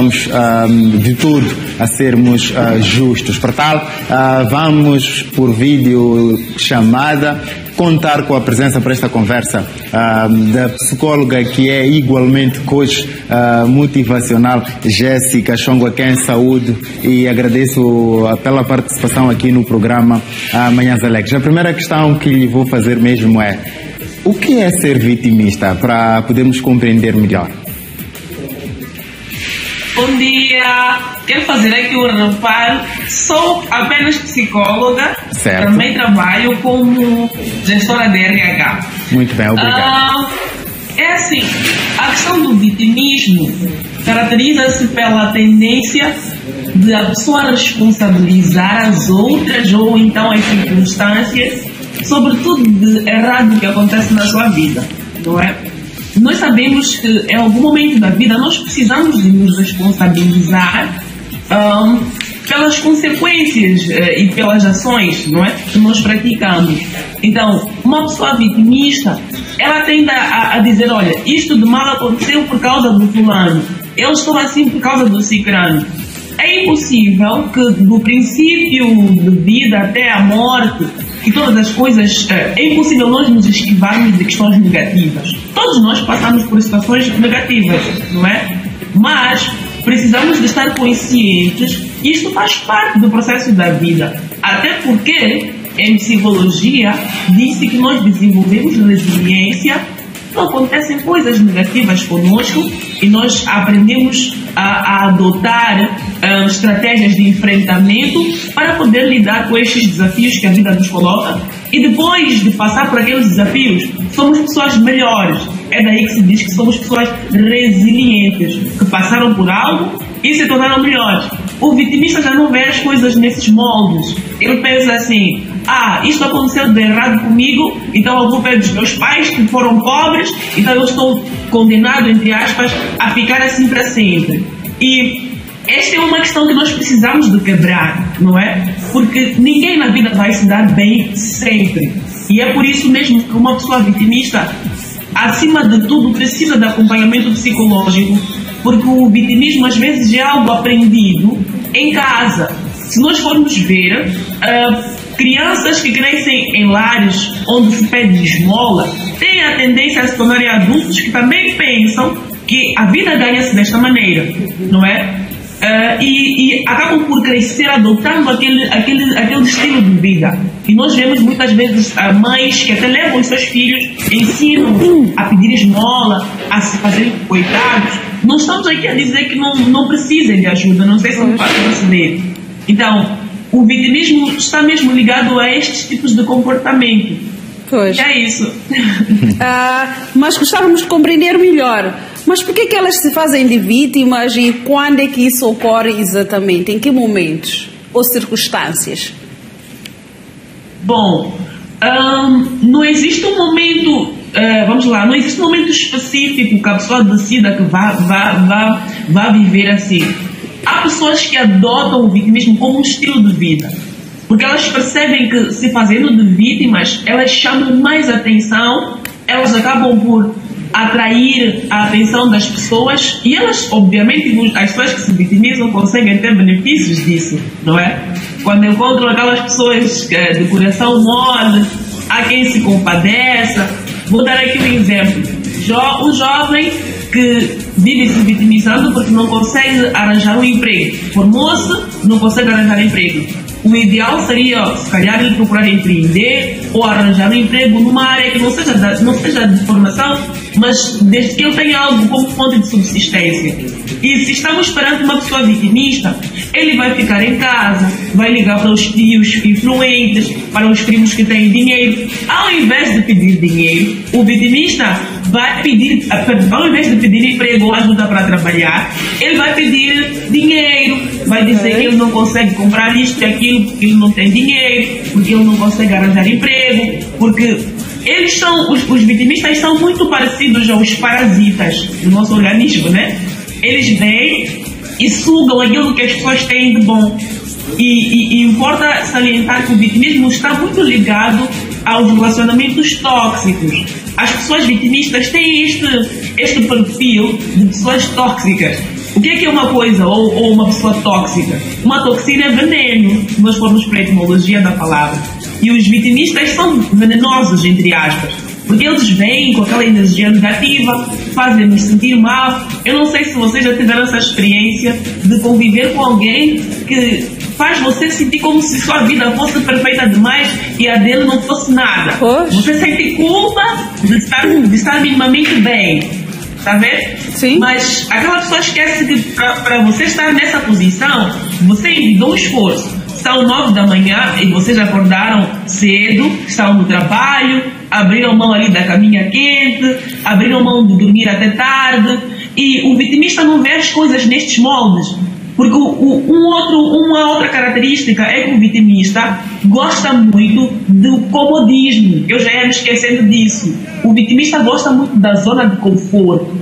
tentamos de tudo a sermos justos. Para tal, vamos por vídeo chamada contar com a presença para esta conversa da psicóloga que é igualmente coach motivacional, Jéssica Chongwa, que é em saúde, e agradeço pela participação aqui no programa Manhãs Alegres. A primeira questão que lhe vou fazer mesmo é: o que é ser vitimista, para podermos compreender melhor? Bom dia, quero fazer aqui um reparo. Sou apenas psicóloga, certo. Também trabalho como gestora de RH. Muito bem, obrigado. É assim, a questão do vitimismo caracteriza-se pela tendência de a pessoa responsabilizar as outras ou então as circunstâncias sobre tudo de errado que acontece na sua vida, não é? Nós sabemos que em algum momento da vida nós precisamos de nos responsabilizar pelas consequências e pelas ações, não é, que nós praticamos. Então, uma pessoa vitimista, ela tende a dizer: olha, isto de mal aconteceu por causa do fulano, eu estou assim por causa do cicrano. É impossível que do princípio de vida até a morte e todas as coisas, é impossível nós nos esquivarmos de questões negativas. Todos nós passamos por situações negativas, não é? Mas precisamos de estar conscientes que isto faz parte do processo da vida. Até porque, em psicologia, diz-se que nós desenvolvemos resiliência, então acontecem coisas negativas conosco e nós aprendemos a adotar estratégias de enfrentamento para poder lidar com estes desafios que a vida nos coloca, e depois de passar por aqueles desafios somos pessoas melhores. É daí que se diz que somos pessoas resilientes, que passaram por algo e se tornaram melhores. O vitimista já não vê as coisas nesses moldes. Ele pensa assim: isto aconteceu de errado comigo, então a culpa é dos meus pais que foram pobres, então eu estou condenado, entre aspas, a ficar assim para sempre. E esta é uma questão que nós precisamos de quebrar, não é? Porque ninguém na vida vai se dar bem sempre. E é por isso mesmo que uma pessoa vitimista, acima de tudo, precisa de acompanhamento psicológico, porque o vitimismo às vezes é algo aprendido em casa. Se nós formos ver, crianças que crescem em lares onde se pede esmola têm a tendência a se tornarem adultos que também pensam que a vida ganha-se desta maneira, não é? E acabam por crescer adotando aquele estilo de vida. E nós vemos muitas vezes mães que até levam os seus filhos, ensinam a pedir esmola, a se fazerem coitados. Não estamos aqui a dizer que não precisem de ajuda, não sei se me faz perceber. Então, o vitimismo está mesmo ligado a estes tipos de comportamento. Pois. É isso. Mas gostávamos de compreender melhor. Mas por que elas se fazem de vítimas e quando é que isso ocorre exatamente? Em que momentos ou circunstâncias? Bom, não existe um momento, não existe um momento específico que a pessoa decida que vá viver assim. Há pessoas que adotam o vitimismo como um estilo de vida, porque elas percebem que, se fazendo de vítimas, elas chamam mais atenção, elas acabam por atrair a atenção das pessoas e elas, obviamente, as pessoas que se vitimizam conseguem ter benefícios disso, não é? Quando encontram aquelas pessoas de coração mole, há quem se compadeça. Vou dar aqui um exemplo. Um jovem que vive se vitimizando porque não consegue arranjar um emprego. Formou-se, não consegue arranjar emprego. O ideal seria, se calhar, ele procurar empreender ou arranjar um emprego numa área que não seja de formação, mas desde que ele tenha algo como fonte de subsistência. E se estamos perante uma pessoa vitimista, ele vai ficar em casa, vai ligar para os tios influentes, para os primos que têm dinheiro. Ao invés de pedir dinheiro, o vitimista vai pedir, ao invés de pedir emprego ou ajuda para trabalhar, ele vai pedir dinheiro, vai dizer que ele não consegue comprar isto e aquilo porque ele não tem dinheiro, porque ele não consegue arranjar emprego, porque eles são, os vitimistas são muito parecidos aos parasitas do nosso organismo, né? Eles vêm e sugam aquilo que as pessoas têm de bom. E importa salientar que o vitimismo está muito ligado aos relacionamentos tóxicos. As pessoas vitimistas têm este perfil de pessoas tóxicas. O que é uma coisa ou uma pessoa tóxica? Uma toxina é veneno, se nós formos para a etimologia da palavra. E os vitimistas são venenosos, entre aspas, porque eles vêm com aquela energia negativa, fazem-nos sentir mal. Eu não sei se vocês já tiveram essa experiência de conviver com alguém que faz você sentir como se sua vida fosse perfeita demais e a dele não fosse nada. Poxa. Você sente culpa de estar minimamente bem. Está a ver? Sim. Mas aquela pessoa esquece que para você estar nessa posição, você envidou um esforço. São 9 da manhã e vocês acordaram cedo, estão no trabalho, abriram mão ali da caminha quente, abriram mão de dormir até tarde. E o vitimista não vê as coisas nestes moldes. Porque uma outra característica é que o vitimista gosta muito do comodismo. Eu já ia me esquecendo disso. O vitimista gosta muito da zona de conforto.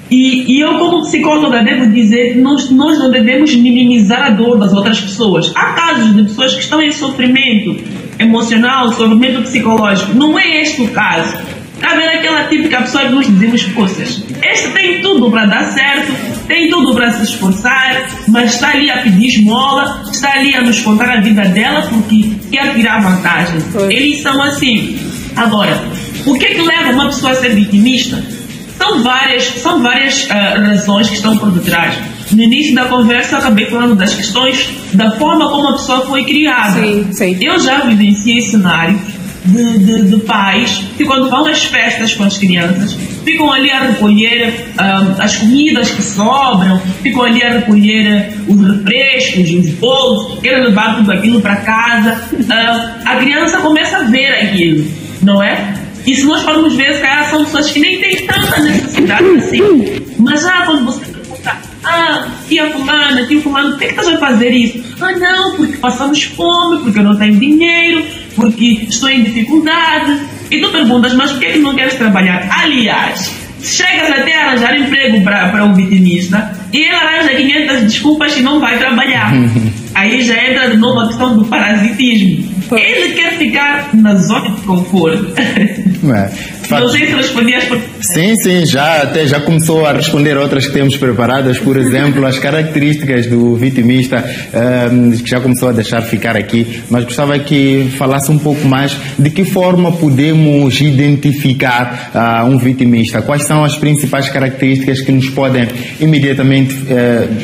E eu, como psicóloga, devo dizer que nós não devemos minimizar a dor das outras pessoas. Há casos de pessoas que estão em sofrimento emocional, sofrimento psicológico. Não é este o caso. Está a ver aquela típica pessoa que nós dizemos, poças, este tem tudo para dar certo, tem tudo para se esforçar, mas está ali a pedir esmola, está ali a nos contar a vida dela porque quer tirar vantagem. Eles são assim. Agora, o que é que leva uma pessoa a ser vitimista? São várias razões que estão por detrás. No início da conversa eu acabei falando das questões da forma como a pessoa foi criada. Sim. Eu já vivenciei cenários de pais que, quando vão às festas com as crianças, ficam ali a recolher as comidas que sobram, ficam ali a recolher os refrescos e os bolos, querem levar tudo aquilo para casa. A criança começa a ver aquilo, não é? E se nós formos ver, se calhar são pessoas que nem têm tanta necessidade assim, mas quando você pergunta, tia fulana, tio fulano, por que estás a fazer isso? Não, porque passamos fome, porque eu não tenho dinheiro, porque estou em dificuldade. E tu perguntas, mas por que não queres trabalhar? Aliás, chegas até a arranjar emprego para o vitimista e ele arranja 500 desculpas e não vai trabalhar. Aí já entra de novo a questão do parasitismo. Ele quer ficar na zona de conforto. Não sei se respondi as perguntas. Sim, já começou a responder outras que temos preparadas. Por exemplo, as características do vitimista, que já começou a deixar ficar aqui, mas gostava que falasse um pouco mais de que forma podemos identificar um vitimista. Quais são as principais características que nos podem imediatamente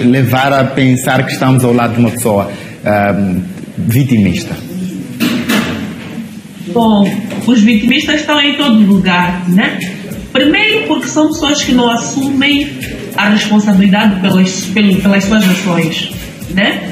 levar a pensar que estamos ao lado de uma pessoa vitimista? Bom, os vitimistas estão em todo lugar, né? Primeiro porque são pessoas que não assumem a responsabilidade pelas suas ações, né?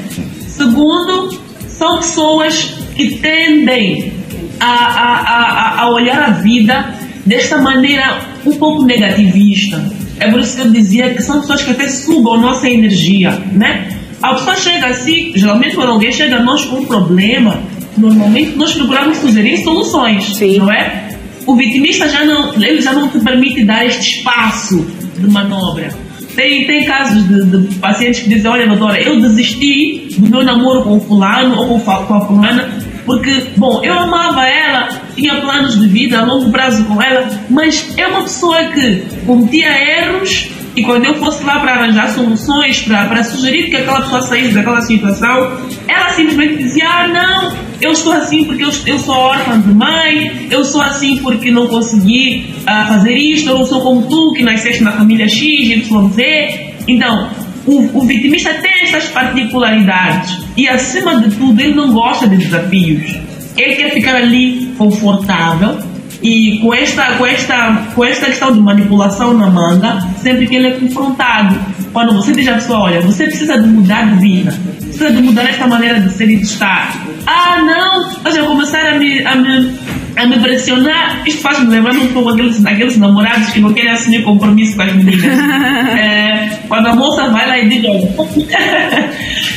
Segundo, são pessoas que tendem a olhar a vida desta maneira um pouco negativista. É por isso que eu dizia que são pessoas que até sugam a nossa energia, né? A pessoa chega assim, geralmente quando alguém chega a nós com um problema, normalmente nós procuramos sugerir soluções, Sim. não é? O vitimista ele já não te permite dar este espaço de manobra. Tem casos de pacientes que dizem, olha doutora, eu desisti do meu namoro com o fulano ou com a fulana porque, bom, eu amava ela, tinha planos de vida a longo prazo com ela, mas é uma pessoa que cometia erros e quando eu fosse lá para arranjar soluções, para sugerir que aquela pessoa saísse daquela situação, ela simplesmente dizia, não, eu estou assim porque eu sou órfã de mãe, eu sou assim porque não consegui fazer isto, eu não sou como tu que nasceste na família X, Y, Z. Então, o vitimista tem essas particularidades e, acima de tudo, ele não gosta de desafios. Ele quer ficar ali confortável e com esta questão de manipulação na manga, sempre que ele é confrontado. Quando você diz à pessoa, olha, você precisa de mudar de vida, precisa de mudar esta maneira de ser e de estar. Não, mas eu começar a me pressionar. Isto faz-me lembrar um pouco daqueles namorados que não querem assumir compromisso com as meninas. Quando a moça vai lá e diz, olha,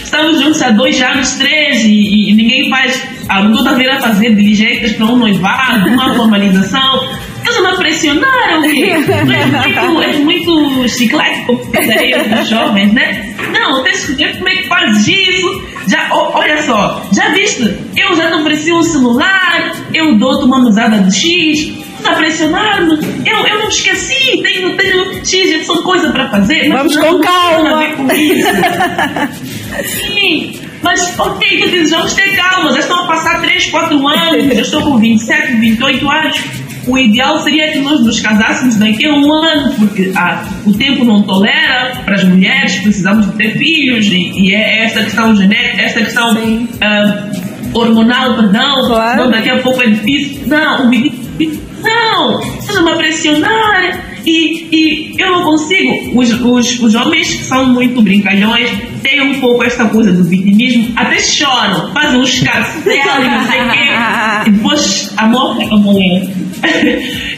estamos juntos há 2 anos, 3 e ninguém faz, não estou a vir a fazer diligências para um noivado, uma formalização. Eles não pressionaram, é muito chiclete como os jovens, né? Não, tens que ver como é que fazes isso. Olha só, já viste? Eu já não preciso um celular, eu dou-te uma mesada de X, a pressionar-me, eu não me esqueci, tenho X de coisa para fazer. Vamos com calma. Sim, mas ok, tu dizes, vamos ter calma, já estão a passar 3, 4 anos, eu estou com 27, 28 anos. O ideal seria que nós nos casássemos daqui a um ano, porque o tempo não tolera para as mulheres, precisamos de ter filhos, e é esta questão genética, esta questão hormonal, perdão, claro. Não, daqui a pouco é difícil. Não, estás-me a pressionar e eu não consigo. Os homens que são muito brincalhões têm um pouco esta coisa do vitimismo, até choram, fazem uns escarcelos, não sei o quê, e depois a mulher.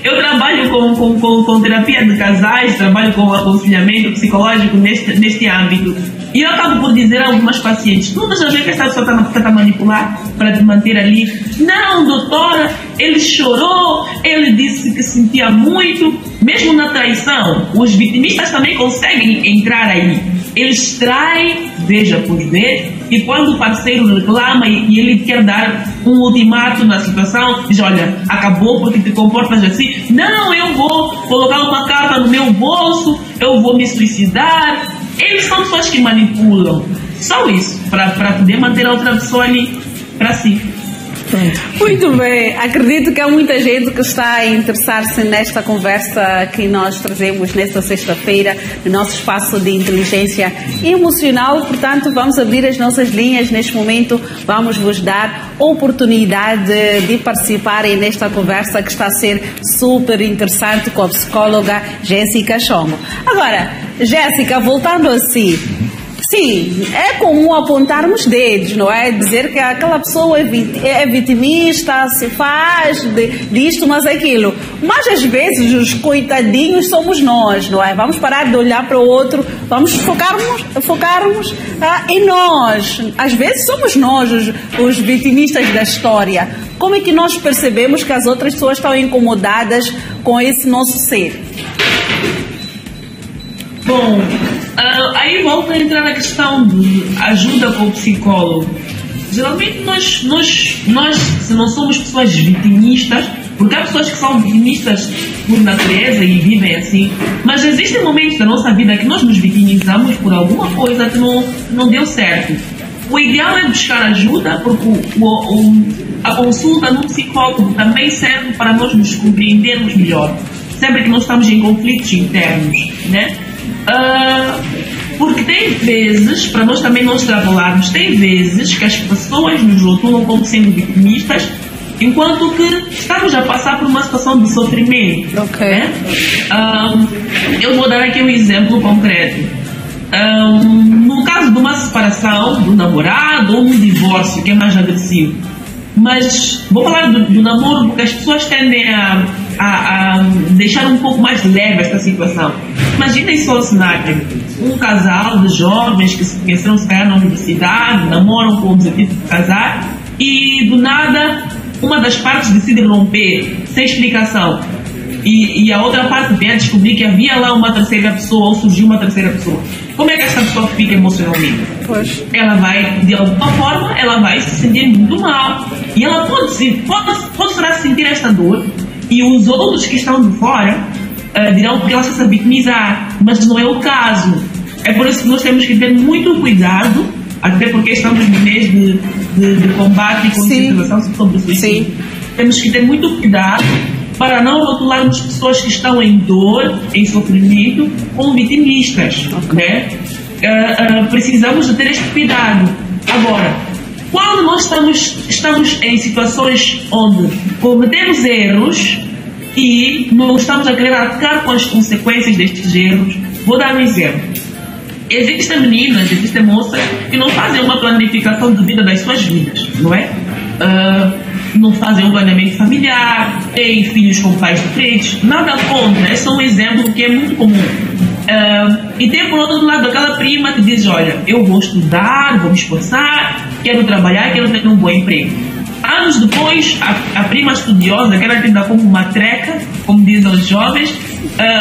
Eu trabalho com terapia de casais, trabalho com aconselhamento psicológico neste âmbito. E eu acabo por dizer a algumas pacientes: não estás a ver que esta pessoa está a manipular para te manter ali? Não, doutora, ele chorou, ele disse que sentia muito. Mesmo na traição, os vitimistas também conseguem entrar aí. Eles traem, veja por vez, e quando o parceiro reclama e ele quer dar um ultimato na situação, diz: olha, acabou porque te comportas assim. Não, eu vou colocar uma carta no meu bolso, eu vou me suicidar. Eles são pessoas que manipulam. Só isso, para poder manter a outra pessoa ali para si. Muito bem, acredito que há muita gente que está a interessar-se nesta conversa que nós trazemos nesta sexta-feira no nosso espaço de inteligência emocional. Portanto, vamos abrir as nossas linhas neste momento, vamos vos dar oportunidade de participarem nesta conversa que está a ser super interessante com a psicóloga Jéssica Chongo. Agora, Jéssica, voltando a si, sim, é comum apontarmos dedos, não é? Dizer que aquela pessoa é vitimista, se faz disto, mas aquilo. Mas às vezes os coitadinhos somos nós, não é? Vamos parar de olhar para o outro, vamos focarmos em nós. Às vezes somos nós os vitimistas da história. Como é que nós percebemos que as outras pessoas estão incomodadas com esse nosso ser? Bom, aí volta a entrar na questão de ajuda com o psicólogo. Geralmente nós, se não somos pessoas vitimistas, porque há pessoas que são vitimistas por natureza e vivem assim, mas existem momentos da nossa vida que nós nos vitimizamos por alguma coisa que não deu certo. O ideal é buscar ajuda, porque a consulta no psicólogo também serve para nós nos compreendermos melhor, sempre que nós estamos em conflitos internos, né? Porque tem vezes, para nós também não extrapolarmos, tem vezes que as pessoas nos rotulam como sendo vitimistas, enquanto que estamos a passar por uma situação de sofrimento. Okay. Né? Eu vou dar aqui um exemplo concreto. No caso de uma separação do namorado ou um divórcio, que é mais agressivo, mas vou falar do namoro porque as pessoas tendem a deixar um pouco mais leve esta situação. Imaginem só o cenário: um casal de jovens que se conheceram se calhar na universidade, namoram com o objetivo de casar e do nada uma das partes decide romper sem explicação e a outra parte vem a descobrir que havia lá uma terceira pessoa ou surgiu uma terceira pessoa. Como é que esta pessoa fica emocionalmente? Pois. Ela vai, de alguma forma, ela vai se sentir muito mal e ela pode sentir esta dor, e os outros que estão de fora dirão que ela está a vitimizar, mas não é o caso. É por isso que nós temos que ter muito cuidado, até porque estamos no mês de combate e conscientização sobre o suicídio. Sim. Temos que ter muito cuidado para não rotularmos pessoas que estão em dor, em sofrimento, como vitimistas. Okay. Né? Precisamos de ter este cuidado. Agora, quando nós estamos em situações onde cometemos erros e não estamos a querer arcar com as consequências destes erros, vou dar um exemplo. Existem meninas, existem moças que não fazem uma planificação de vida das suas vidas, não é? Não fazem um planeamento familiar, têm filhos com pais diferentes, nada contra, é só um exemplo que é muito comum. E tem por outro lado aquela prima que diz: olha, eu vou estudar, vou me esforçar, quero trabalhar, quero ter um bom emprego. Anos depois, a prima estudiosa, que ela tida como uma treca, como dizem os jovens,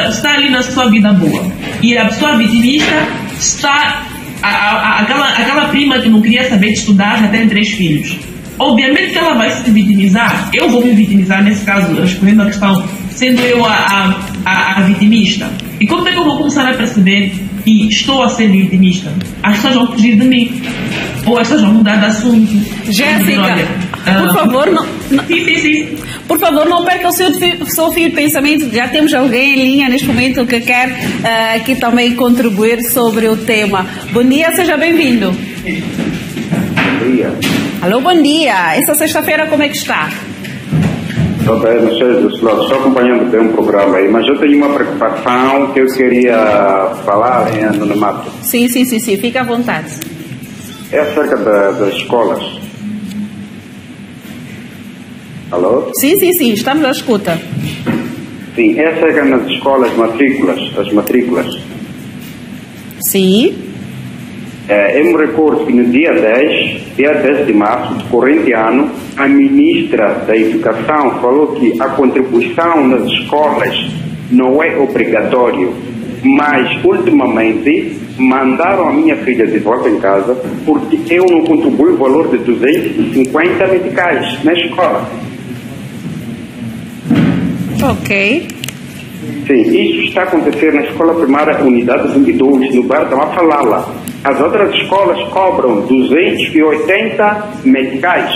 está ali na sua vida boa. E a pessoa vitimista está... Aquela prima que não queria saber de estudar já tem 3 filhos. obviamente que ela vai se vitimizar. Eu vou me vitimizar nesse caso, respondendo a questão, sendo eu a vitimista. E como é que eu vou começar a perceber que estou a ser vitimista? As pessoas vão fugir de mim. Ou as pessoas vão mudar de assunto. Jéssica, por favor, não. Sim. Por favor, não perca o seu fio de pensamento. Já temos alguém em linha neste momento que quer aqui também contribuir sobre o tema. Bom dia, seja bem-vindo. Bom dia. Alô, bom dia. Essa sexta-feira como é que está? Estou bem, não sei desse lado. Estou acompanhando bem o programa aí, mas eu tenho uma preocupação que eu queria falar em anonimato. Sim. Fica à vontade. É acerca das escolas. Alô? Sim, estamos à escuta. Sim, é acerca nas escolas, as matrículas. Sim. Eu me recordo que no dia 10 de março do corrente ano, a ministra da Educação falou que a contribuição nas escolas não é obrigatório, mas ultimamente mandaram a minha filha de volta em casa porque eu não contribuo o valor de 250 meticais na escola. Ok. Sim, isso está a acontecer na escola primária Unidade 22, no bairro da Mafalala. As outras escolas cobram 280 meticais.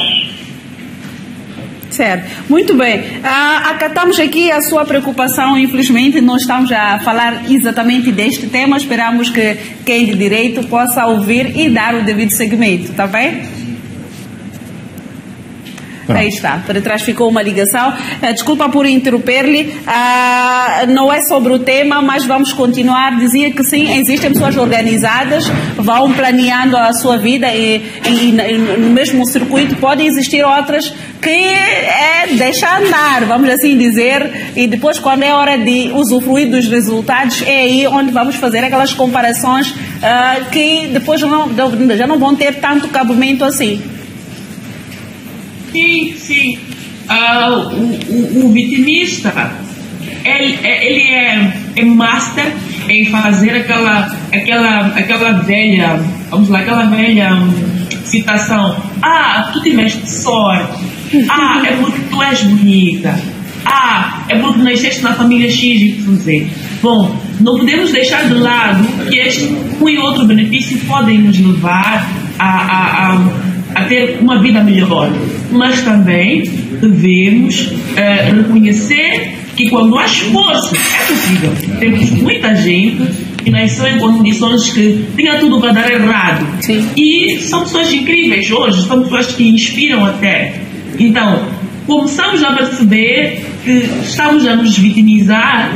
Certo, muito bem. Acatamos aqui a sua preocupação. Infelizmente não estamos a falar exatamente deste tema. Esperamos que quem de direito possa ouvir e dar o devido seguimento, está bem? Pronto. Aí está, para trás ficou uma ligação. Desculpa por interromper-lhe. Não é sobre o tema, mas vamos continuar. Dizia que sim, existem pessoas organizadas, vão planeando a sua vida e no mesmo circuito podem existir outras que deixa andar, vamos assim dizer, e depois quando é hora de usufruir dos resultados é aí onde vamos fazer aquelas comparações que depois já não vão ter tanto cabimento assim. Sim. O vitimista, ele é master em fazer aquela velha, vamos lá, aquela velha citação. Tu tiveste sorte. É porque tu és bonita. É porque nasceste na família X e Z. Bom, não podemos deixar de lado que este um e outro benefício podem nos levar a ter uma vida melhor, mas também devemos reconhecer que quando há esforço é possível. Temos muita gente que nasceu em condições que tinha tudo para dar errado. Sim. E são pessoas incríveis hoje, são pessoas que inspiram até. Então, começamos a perceber que estamos a nos vitimizar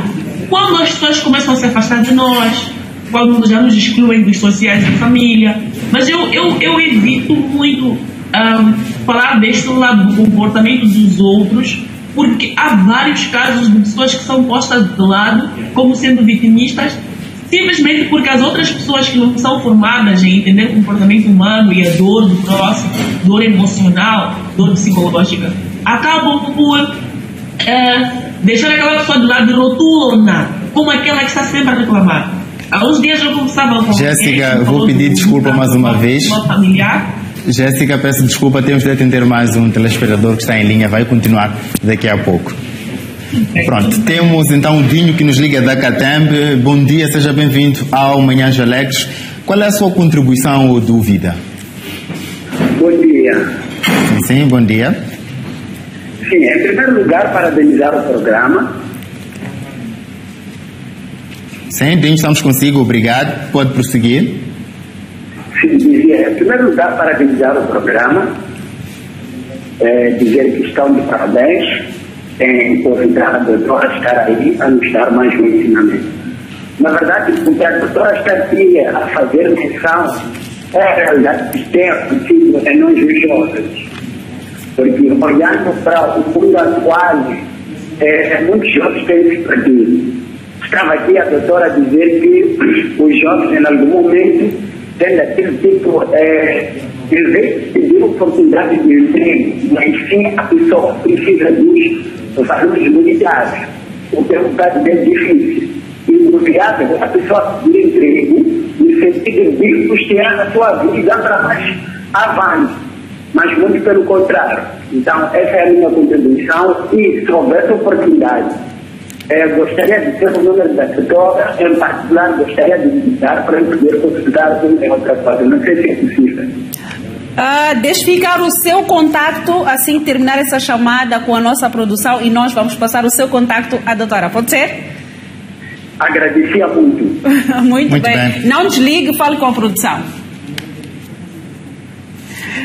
quando as pessoas começam a se afastar de nós, quando já nos excluem dos sociais da família. Mas eu evito muito falar deste lado do comportamento dos outros, porque há vários casos de pessoas que são postas de lado como sendo vitimistas, simplesmente porque as outras pessoas que não são formadas em entender o comportamento humano e a dor do próximo, dor emocional, dor psicológica, acabam por deixar aquela pessoa de lado e rotulona como aquela que está sempre a reclamar. Há uns dias eu conversava com Jéssica, vou pedir desculpa mais uma vez. Uma familiar. Jéssica, peço desculpa, temos de atender mais um telespectador que está em linha, vai continuar daqui a pouco. Pronto, temos então o Dinho que nos liga da Catembe. Bom dia, seja bem-vindo ao Manhãs Alegres. Qual é a sua contribuição ou dúvida? Bom dia. Sim, bom dia. Sim, em primeiro lugar, parabenizar o programa. Sim, Dinho, estamos consigo, obrigado. Pode prosseguir. Sim, dizia, em primeiro lugar, parabenizar o programa. Dizer que estão de parabéns em convidar a doutora estar aí a nos dar mais um ensinamento. Na verdade, o que a doutora estaria a fazer menção é a realidade que tem acontecido em nós os jovens. Porque olhando para o mundo atual, muitos jovens têm se perdido. Estava aqui a doutora a dizer que os jovens, em algum momento, têm aquele tipo em vez de pedir oportunidade de emprego, mas sim a pessoa precisa dos valores militares, o que é um caso bem difícil. E o viável, a pessoa pedir emprego, no sentido de custear a sua vida para mais avante. mas muito pelo contrário. Então, essa é a minha contribuição e, se houvesse oportunidade, gostaria de ter o número da tutora, em particular, gostaria de visitar para eu poder consultar uma e outra coisa. Não sei se é possível. Deixe ficar o seu contacto, assim terminar essa chamada com a nossa produção e nós vamos passar o seu contacto à doutora. Pode ser? Agradecia muito. Muito bem. Não desligue, fale com a produção.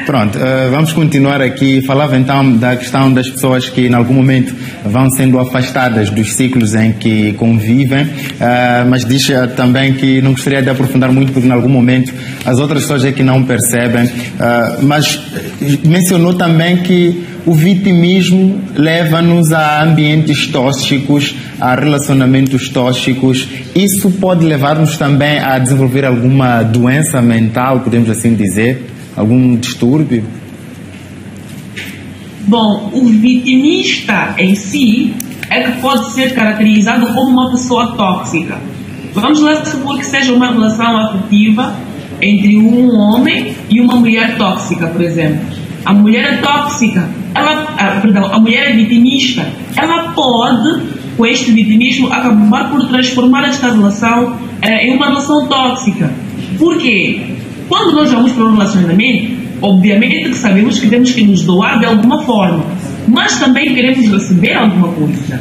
Pronto, vamos continuar aqui. Falava então da questão das pessoas que em algum momento vão sendo afastadas dos ciclos em que convivem, mas diz também que não gostaria de aprofundar muito porque em algum momento as outras pessoas é que não percebem, mas mencionou também que o vitimismo leva-nos a ambientes tóxicos, a relacionamentos tóxicos. Isso pode levar-nos também a desenvolver alguma doença mental, podemos assim dizer? Algum distúrbio? Bom, o vitimista em si é que pode ser caracterizado como uma pessoa tóxica. Vamos lá supor que seja uma relação afetiva entre um homem e uma mulher tóxica, por exemplo. A mulher é tóxica, a mulher é vitimista. Ela pode, com este vitimismo, acabar por transformar esta relação em uma relação tóxica. Por quê? Quando nós vamos para um relacionamento, obviamente que sabemos que temos que nos doar de alguma forma, mas também queremos receber alguma coisa.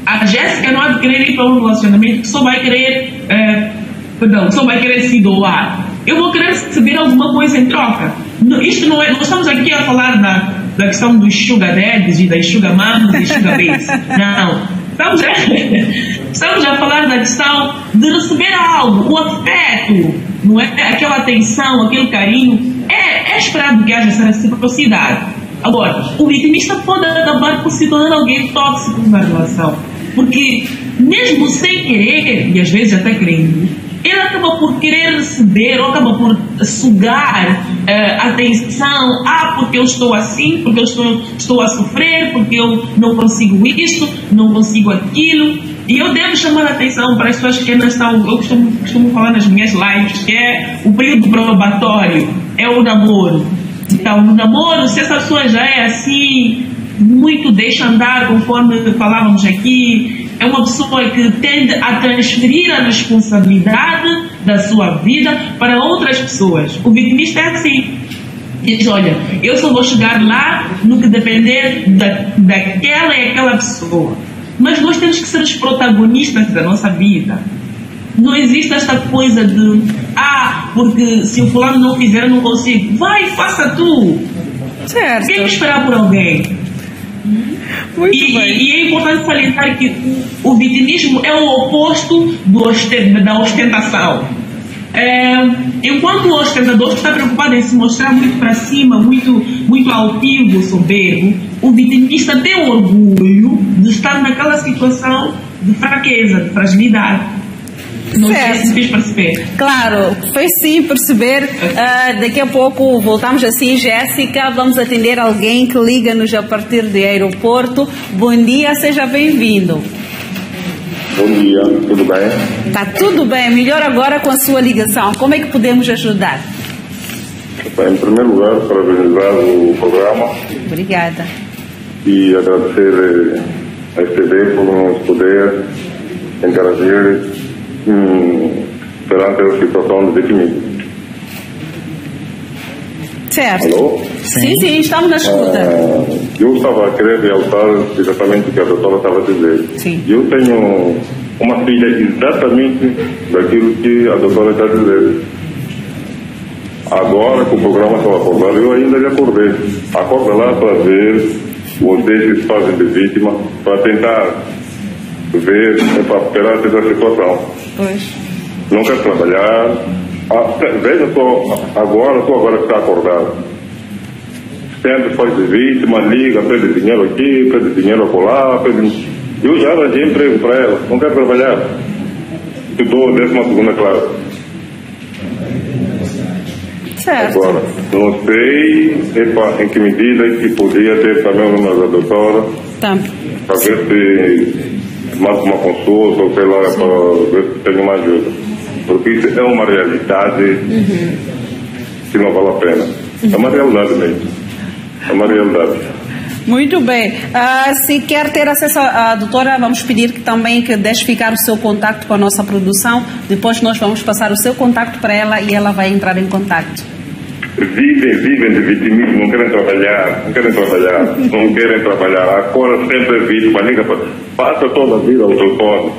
A Jéssica não há de querer ir para um relacionamento que só vai querer, só vai querer se doar. Eu vou querer receber alguma coisa em troca. Isto não é, nós estamos aqui a falar da questão dos sugar daddies e das sugar mamas e sugar babies. Não. Estamos a falar da questão de receber algo, o afeto, não é? Aquela atenção, aquele carinho. É esperado que haja essa reciprocidade. Agora, o vitimista pode acabar por se tornar alguém tóxico na relação, porque mesmo sem querer, e às vezes até querendo, ele acaba por querer receber ou acaba por sugar atenção. Porque eu estou assim, porque eu estou a sofrer, porque eu não consigo isto, não consigo aquilo. E eu devo chamar a atenção para as pessoas que ainda estão, eu costumo falar nas minhas lives, que é o período probatório, é o namoro. Então, no namoro, se essa pessoa já é assim, muito deixa andar, conforme falávamos aqui, é uma pessoa que tende a transferir a responsabilidade da sua vida para outras pessoas. O vitimista é assim. Diz, olha, eu só vou chegar lá no que depender daquela e aquela pessoa. Mas nós temos que ser os protagonistas da nossa vida. Não existe esta coisa de porque se o fulano não fizer eu não consigo. Vai, faça tu. Certo. Tem que esperar por alguém. Muito bem. E é importante salientar que o vitimismo é o oposto da ostentação. Enquanto o ostentador está preocupado em se mostrar muito para cima, muito altivo, soberbo, o vitimista tem orgulho de estar naquela situação de fraqueza, de fragilidade. Não sei se fez perceber. Claro, fez sim perceber. Daqui a pouco voltamos assim, Jéssica. Vamos atender alguém que liga-nos a partir do aeroporto. Bom dia, seja bem-vindo. Bom dia, tudo bem? Está tudo bem, melhor agora com a sua ligação. Como é que podemos ajudar? Em primeiro lugar, parabenizar o programa. Obrigada. E agradecer a STV por nos poder interagir perante a situação de vitimismo. Certo. Alô? Sim, estamos na escuta. Eu estava a querer realçar exatamente o que a doutora estava a dizer. Sim. Eu tenho uma filha exatamente daquilo que a doutora está a dizer. Agora que o programa estava acordado, eu ainda lhe acordei. Acorda lá para ver vocês que se fazem de vítima, para tentar ver, para esperar essa situação. Pois. Não quer trabalhar. Veja só, agora que está acordado. Sempre faz de vítima, liga, pede dinheiro aqui, pede dinheiro acolá, pede... Eu já arranjei emprego para ela, não quer trabalhar. Estudou 12ª classe. Certo. Agora, não sei em que medida que podia ter também o número da doutora, para ver se marca uma consulta, ou sei lá, para ver se tem uma ajuda. Porque isso é uma realidade que não vale a pena. É uma realidade mesmo. É uma realidade. Muito bem. Se quer ter acesso à doutora, vamos pedir também que deixe ficar o seu contacto com a nossa produção. Depois nós vamos passar o seu contacto para ela e ela vai entrar em contacto. Vivem de vitimismo, não querem trabalhar. Agora sempre é vítima, passa toda a vida ao telefone.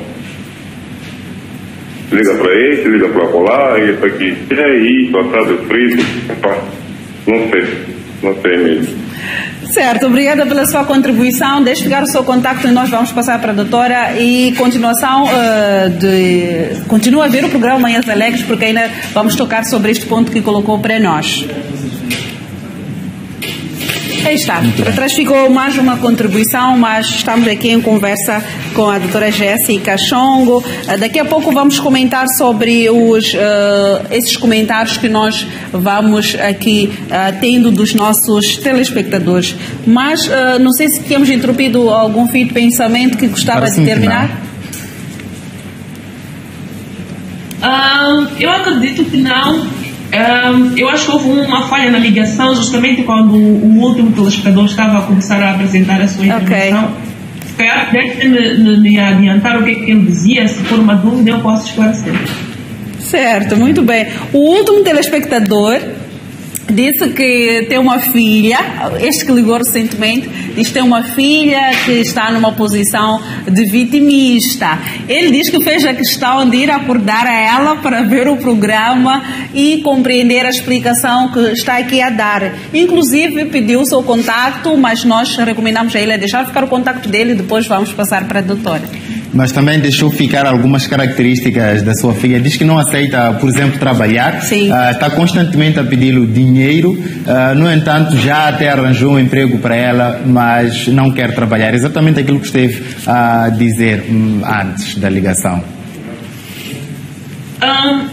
Liga para este, liga para lá, e isso aqui. É isso, assado frito. Não sei mesmo. Certo, obrigada pela sua contribuição. Deixe ficar o seu contacto e nós vamos passar para a doutora. E continua a ver o programa Manhãs Alegres, porque ainda vamos tocar sobre este ponto que colocou para nós. Aí está. Para trás ficou mais uma contribuição, mas estamos aqui em conversa com a doutora Jéssica Chongo. Daqui a pouco vamos comentar sobre esses comentários que nós vamos aqui tendo dos nossos telespectadores. Mas não sei se temos interrompido algum fio de pensamento que gostava de terminar. Eu acredito que não. Eu acho que houve uma falha na ligação justamente quando o último telespectador estava a começar a apresentar a sua intervenção. Se calhar deve me adiantar o que é que ele dizia. Se for uma dúvida eu posso esclarecer. Certo, muito bem. O último telespectador disse que tem uma filha, este que ligou recentemente, diz que tem uma filha que está numa posição de vitimista. Ele diz que fez a questão de ir acordar a ela para ver o programa e compreender a explicação que está aqui a dar. Inclusive pediu o seu contacto, mas nós recomendamos a ele deixar ficar o contacto dele e depois vamos passar para a doutora. Mas também deixou ficar algumas características da sua filha. Diz que não aceita, por exemplo, trabalhar. Está constantemente a pedir-lhe dinheiro. No entanto, já até arranjou um emprego para ela, mas não quer trabalhar. Exatamente aquilo que esteve a dizer antes da ligação.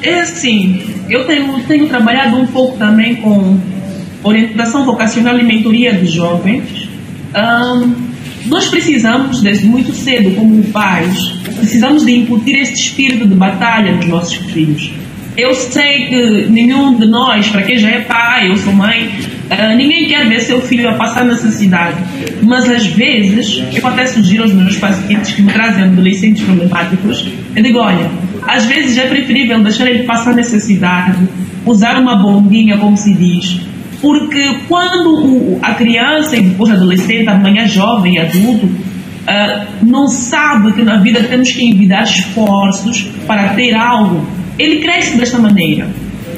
É assim, eu tenho trabalhado um pouco também com orientação vocacional e mentoria de jovens. Nós precisamos, desde muito cedo, como pais, precisamos de incutir este espírito de batalha nos nossos filhos. Eu sei que nenhum de nós, para quem já é pai, eu sou mãe, ninguém quer ver seu filho a passar necessidade. Mas às vezes, eu até sugiro aos meus pacientes que me trazem adolescentes problemáticos, eu digo, olha, às vezes é preferível deixar ele passar necessidade, usar uma bombinha, como se diz. Porque quando a criança e depois adolescente, amanhã jovem e adulto, não sabe que na vida temos que envidar esforços para ter algo, ele cresce desta maneira.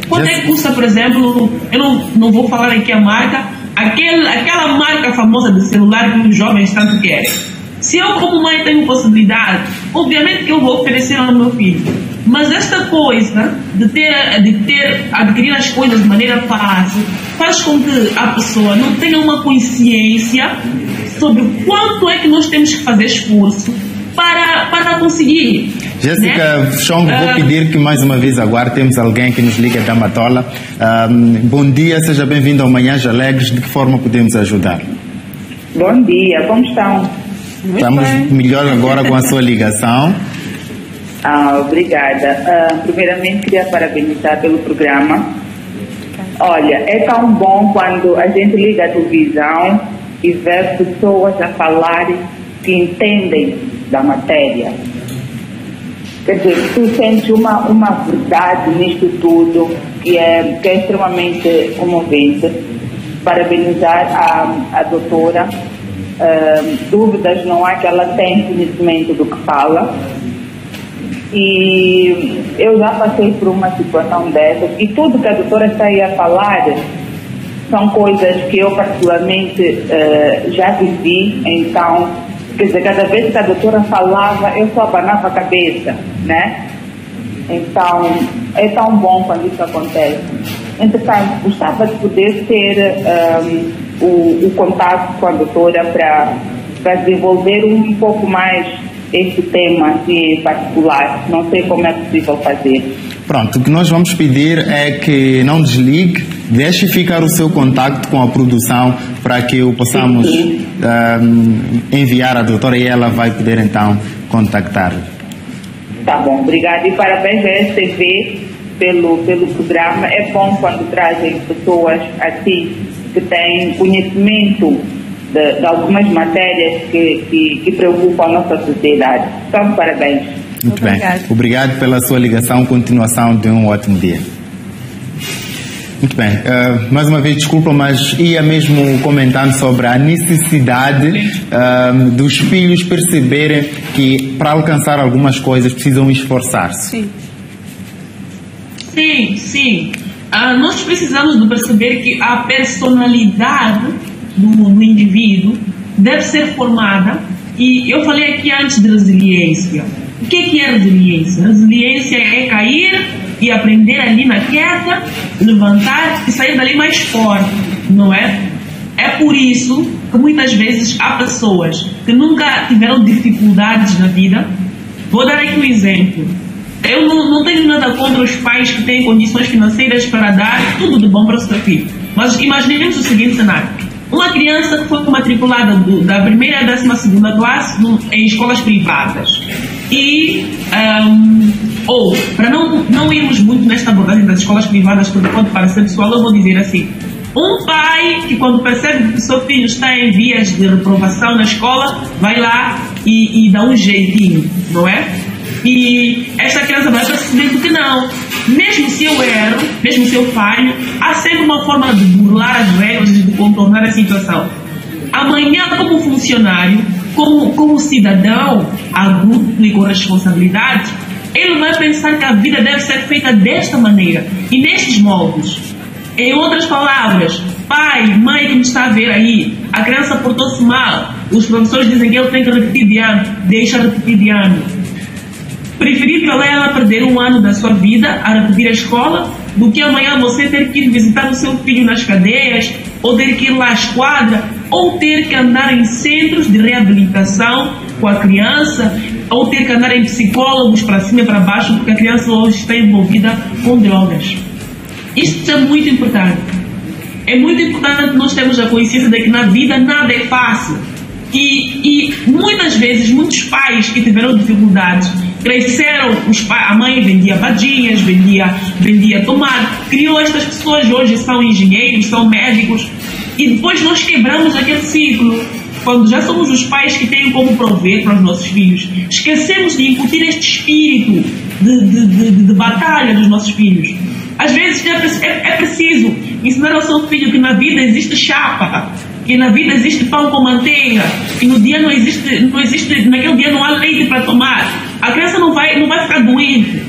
Quanto é que custa, por exemplo, eu não vou falar aqui a marca, aquela marca famosa de celular que os jovens tanto querem. Se eu como mãe tenho possibilidade, obviamente que eu vou oferecer ao meu filho. Mas esta coisa de adquirir as coisas de maneira fácil faz com que a pessoa não tenha uma consciência sobre o quanto é que nós temos que fazer esforço para conseguir. Jéssica Chongo, vou pedir que mais uma vez agora temos alguém que nos liga da Matola. Bom dia, seja bem-vindo ao Manhãs Alegres. De que forma podemos ajudar? Bom dia, como estão? Estamos melhor agora com a sua ligação. Obrigada. Primeiramente, queria parabenizar pelo programa. Olha, é tão bom quando a gente liga a televisão e vê pessoas a falarem que entendem da matéria. Quer dizer, tu sentes uma verdade nisto tudo que é extremamente comovente. Parabenizar a doutora. Dúvidas não há, que ela tem conhecimento do que fala. E eu já passei por uma situação dessas, e tudo que a doutora está aí a falar são coisas que eu particularmente já vivi. Então, quer dizer, cada vez que a doutora falava, eu só abanava a cabeça, né? Então, é tão bom quando isso acontece. Entretanto, gostava de poder ter o contato com a doutora para desenvolver um pouco mais este tema assim, em particular. Não sei como é possível fazer. Pronto, o que nós vamos pedir é que não desligue, deixe ficar o seu contacto com a produção para que o possamos enviar à doutora e ela vai poder então contactar. Tá bom, obrigada e parabéns à STV pelo programa. É bom quando trazem pessoas assim que têm conhecimento de algumas matérias que preocupam a nossa sociedade. Então, parabéns. Muito bem. Obrigado pela sua ligação. Continuação de um ótimo dia. Muito bem. Mais uma vez, desculpa, mas ia mesmo comentando sobre a necessidade dos filhos perceberem que para alcançar algumas coisas precisam esforçar-se. Sim. Nós precisamos de perceber que a personalidade do indivíduo deve ser formada, e eu falei aqui antes de resiliência. O que é resiliência? Resiliência é cair e aprender ali na queda, levantar e sair dali mais forte, não é? É por isso que muitas vezes há pessoas que nunca tiveram dificuldades na vida. Vou dar aqui um exemplo. Eu não tenho nada contra os pais que têm condições financeiras para dar tudo de bom para o seu filho. Mas imaginemos o seguinte cenário. Uma criança que foi matriculada da primeira à 12ª classe em escolas privadas. E, ou, para não irmos muito nesta abordagem das escolas privadas, porque pode parecer pessoal, eu vou dizer assim. Um pai que, quando percebe que o seu filho está em vias de reprovação na escola, vai lá e dá um jeitinho, não é? E esta criança vai percebendo que não. Mesmo se eu erro, mesmo se eu falho, há sempre uma forma de burlar as regras e de contornar a situação. Amanhã, como funcionário, como cidadão adulto e com responsabilidade, ele vai pensar que a vida deve ser feita desta maneira e nestes moldes. Em outras palavras, pai, mãe que me está a ver aí, a criança portou-se mal, os professores dizem que ele tem que repetir de ano, deixa repetir de ano. Preferível é ela perder um ano da sua vida a repetir a escola do que amanhã você ter que ir visitar o seu filho nas cadeias, ou ter que ir lá à esquadra, ou ter que andar em centros de reabilitação com a criança, ou ter que andar em psicólogos para cima e para baixo porque a criança hoje está envolvida com drogas. Isto é muito importante. É muito importante nós termos a consciência de que na vida nada é fácil. E muitas vezes, muitos pais que tiveram dificuldades, cresceram, a mãe vendia vadinhas, vendia tomate, criou estas pessoas, hoje são engenheiros, são médicos, e depois nós quebramos aquele ciclo. Quando já somos os pais que têm como prover para os nossos filhos, esquecemos de incutir este espírito de batalha dos nossos filhos. Às vezes é preciso ensinar ao seu filho que na vida existe chapa, que na vida existe pão com manteiga, e no dia não existe, naquele dia não há leite para tomar. A criança não vai ficar doente.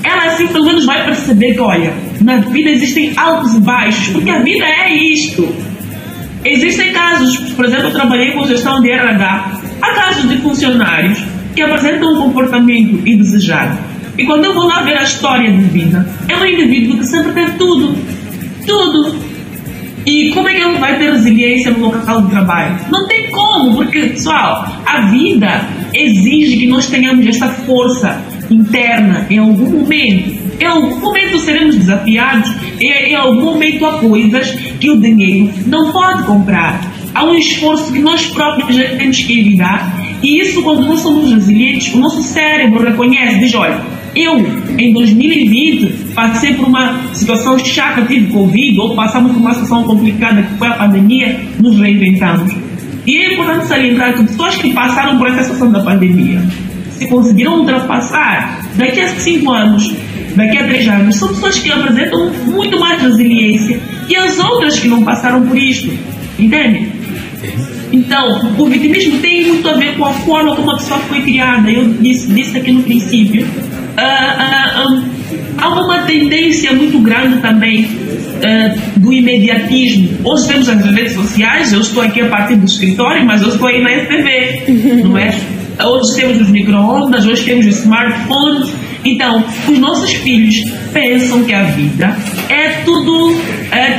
Ela assim pelo menos vai perceber que, olha, na vida existem altos e baixos, porque a vida é isto. Existem casos, por exemplo, eu trabalhei com gestão de RH, há casos de funcionários que apresentam um comportamento indesejado. E quando eu vou lá ver a história de vida, é um indivíduo que sempre teve tudo. E como é que ele vai ter resiliência no local de trabalho? Não tem como, porque, pessoal, a vida exige que nós tenhamos esta força interna em algum momento. Em algum momento seremos desafiados, em algum momento há coisas que o dinheiro não pode comprar. Há um esforço que nós próprios já temos que evitar, e isso, quando nós somos resilientes, o nosso cérebro reconhece, diz, olha, eu, em 2020, passei por uma situação chata, tive Covid, ou passamos por uma situação complicada que foi a pandemia, nos reinventamos. E é importante salientar que pessoas que passaram por essa situação da pandemia, se conseguiram ultrapassar, daqui a 5 anos, daqui a 3 anos, são pessoas que apresentam muito mais resiliência que as outras que não passaram por isto. Entende? Então, o vitimismo tem muito a ver com a forma como a pessoa foi criada. Eu disse aqui no princípio. Há uma tendência muito grande também do imediatismo. Hoje temos as redes sociais, eu estou aqui a partir do escritório, mas eu estou aí na STV, não é? Hoje temos os micro-ondas, hoje temos os smartphones. Então, os nossos filhos pensam que a vida é tudo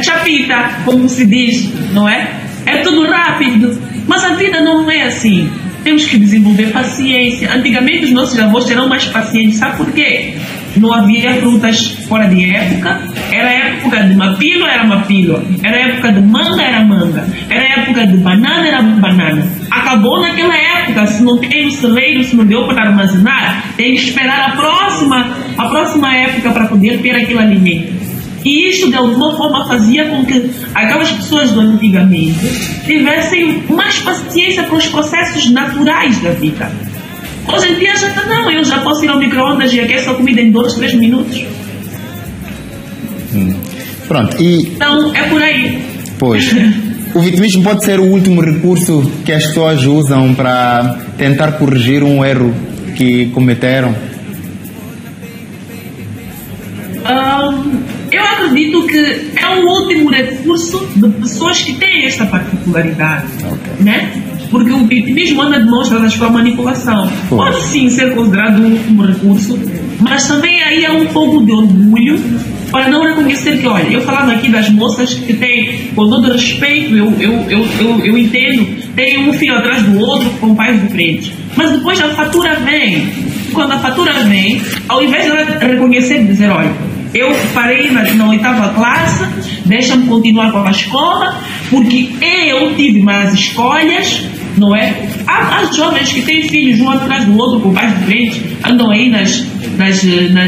chapita, como se diz, não é? É tudo rápido. Mas a vida não é assim. Temos que desenvolver paciência. Antigamente os nossos avós eram mais pacientes. Sabe por quê? não havia frutas fora de época, era época de mapilo, era mapilo, era época de manga, era manga, era época de banana, era banana. Acabou naquela época, se não tem o celeiro, se não deu para armazenar, tem que esperar a próxima época para poder ter aquele alimento. E isso de alguma forma fazia com que aquelas pessoas do antigamente tivessem mais paciência para os processos naturais da vida. Hoje em dia já está, não, eu já posso ir ao micro-ondas e aqueço a comida em 2, 3 minutos. Pronto, e... Então é por aí. Pois, o vitimismo pode ser o último recurso que as pessoas usam para tentar corrigir um erro que cometeram? Eu acredito que é o último recurso de pessoas que têm esta particularidade, né? Porque o vitimismo anda demonstrado com a manipulação. Pode sim ser considerado um último recurso, mas também aí é um pouco de orgulho para não reconhecer que, olha, eu falava aqui das moças que têm, com todo respeito, eu entendo, tem um filho atrás do outro com pais diferentes, mas depois a fatura vem. Quando a fatura vem, ao invés de ela reconhecer e dizer, olha, eu parei na 8ª classe, deixa-me continuar com a escola, porque eu tive mais escolhas, não é? Há jovens que têm filhos um atrás do outro, com pais diferentes, andam aí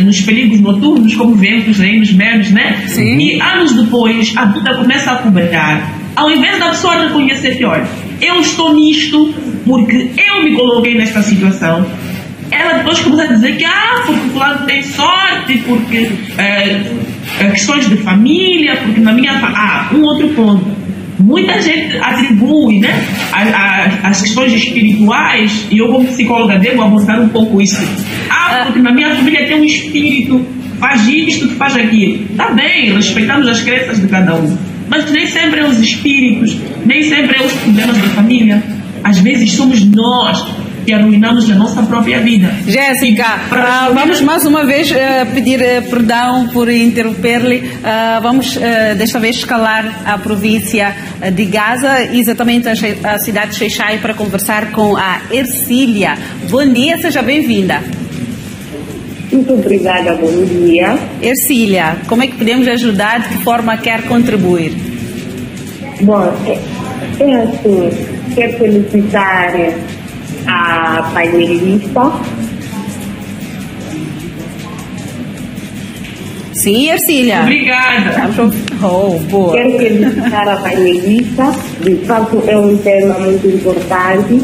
nos perigos noturnos, como vemos aí nos memes, né? Sim. E anos depois, a vida começa a cobrar. Ao invés da pessoa reconhecer que, olha, eu estou nisto porque eu me coloquei nesta situação, ela depois começa a dizer que porque o fulano tem sorte, porque questões de família, porque na minha um outro ponto. Muita gente atribui, né, as questões espirituais, e eu como psicóloga devo abordar um pouco isso. Porque na minha família tem um espírito, faz isto, faz aquilo. Tá bem, respeitamos as crenças de cada um. Mas nem sempre é os espíritos, nem sempre é os problemas da família. Às vezes somos nós que arruinamos a nossa própria vida. Jéssica, vamos mais uma vez pedir perdão por interromper-lhe. Vamos desta vez escalar a província de Gaza, exatamente a cidade de Xai-Xai, para conversar com a Ercília. Bom dia, seja bem-vinda. Muito obrigada, bom dia. Ercília, como é que podemos ajudar? De que forma quer contribuir? Bom, é assim, quero felicitar a painelista. Sim, Ercília. Obrigada. Boa. Quero felicitar a painelista. De fato, é um tema muito importante.